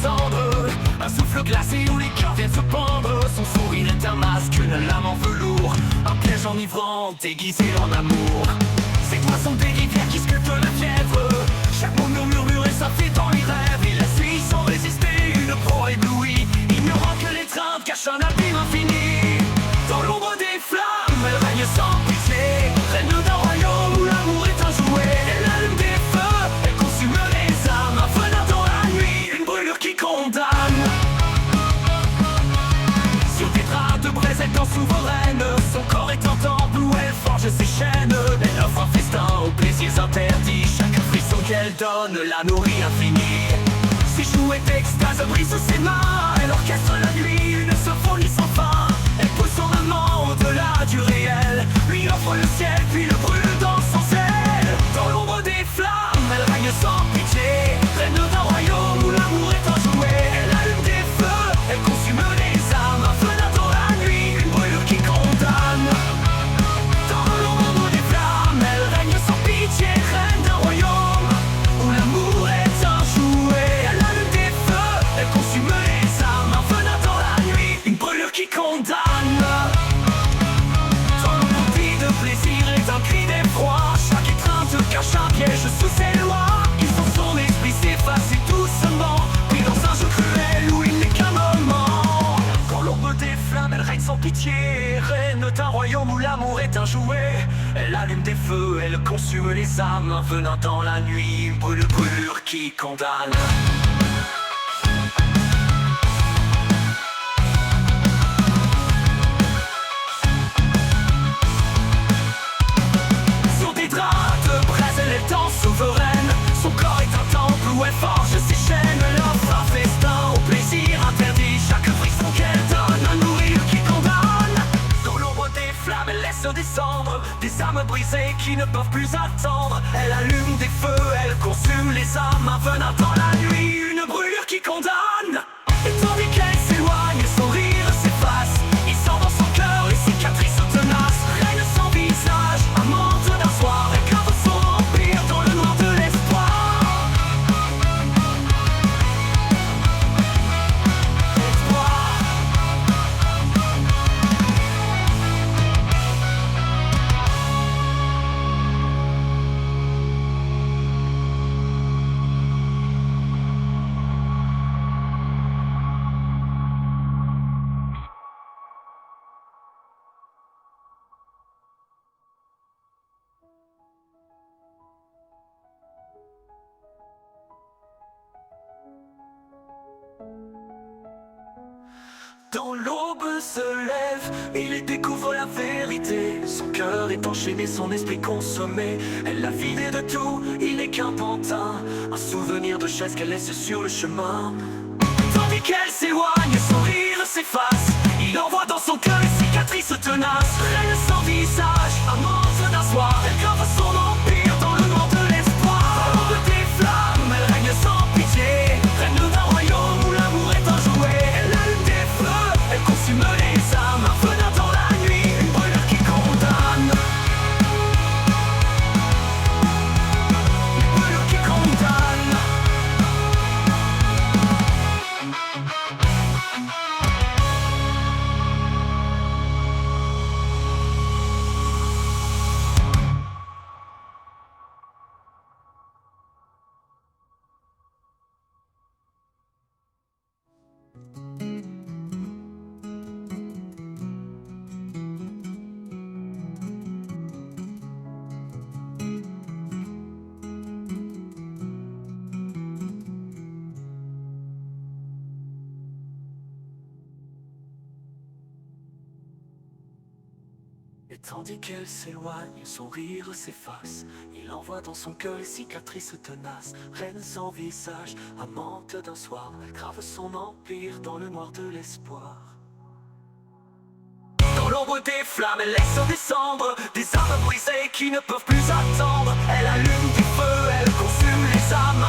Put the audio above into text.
cendres. Un souffle glacé où les cœurs viennent se pendre. Son sourire est un masque, une lame en velours. Un piège enivrant, déguisé en amour. Ses doigts sont des rivières qui sculptent la fièvre. Chaque mot murmuré s'enfuit dans les rêves. Il la suit sans résister, une proie éblouie, ignorant que l'étreinte cache un abîme infini. Dans l'ombre des flammes, elle règne sans pitié, reine d'un royaume où l'amour est un jouet. Elle allume des feux, elle consume les âmes, un feu dans la nuit, une brûlure qui condamne. Sur des draps de braise étant souveraine, son corps est un temple où elle forge ses chaînes. Elle offre un festin aux plaisirs interdits, chaque frisson qu'elle donne la nourrit infinie. Ses joues et d'extase brisent sous ses mains, elle orchestre la nuit, une symphonie sans fin. Elle pose son amant au-delà du réel, lui offre le ciel puis le brûle dans son sel. Dans l'ombre des flammes, elle règne sans pitié, reine d'un royaume où l'amour est un jouet. Elle allume des feux, elle consume les âmes, un feu dans la nuit, une brûlure qui condamne. Dans l'ombre des flammes, elle règne sans pitié, reine d'un royaume où l'amour est un jouet. Elle allume des feux, elle consume les âmes, un feu dans la nuit, une brûlure qui condamne. De plaisir est un cri d'effroi, chaque étreinte cache un piège sous ses lois. Il sent son esprit s'effacer doucement, pris dans un jeu cruel où il n'est qu'un moment. Dans l'ombre des flammes, elle règne sans pitié, reine d'un royaume où l'amour est un jouet. Elle allume des feux, elle consume les âmes, un venin dans la nuit, une brûlure qui condamne. Souveraine, son corps est un temple où elle forge ses chaînes. Elle offre un festin au plaisir interdit, chaque frisson qu'elle donne, un nourrir qui condamne. Dans l'ombre des flammes, elle laisse descendre des âmes brisées qui ne peuvent plus attendre. Elle allume des feux, elle consume les âmes, un venin dans la nuit, une brûlure qui condamne. Et tandis qu'elle s'éloigne, son rire s'efface, il sent dans son cœur les cicatrices tenaces. Reine sans visage, amante d'un soir, elle grave son empire dans le noir de l'espoir. Dans l'aube se lève, il découvre la vérité. Son cœur est enchaîné, son esprit consommé. Elle l'a vidé de tout, il n'est qu'un pantin, un souvenir de chaise qu'elle laisse sur le chemin. Tandis qu'elle s'éloigne, son rire s'efface, il envoie dans son cœur les cicatrices tenaces. Reine sans visage, amante d'un soir, elle grave son empire dans le noir de l'espoir. Dans l'ombre des flammes, elle règne sans pitié, reine d'un royaume où l'amour est un jouet. Elle allume des feux, elle consume les âmes, un feu dans la nuit, une brûlure qui condamne. Une brûlure qui condamne. Et tandis qu'elle s'éloigne, son rire s'efface, il envoie dans son cœur les cicatrices tenaces. Reine sans visage, amante d'un soir, elle grave son empire dans le noir de l'espoir. Dans l'ombre des flammes, elle laisse descendre des âmes brisées qui ne peuvent plus attendre. Elle allume du feu, elle consume les âmes.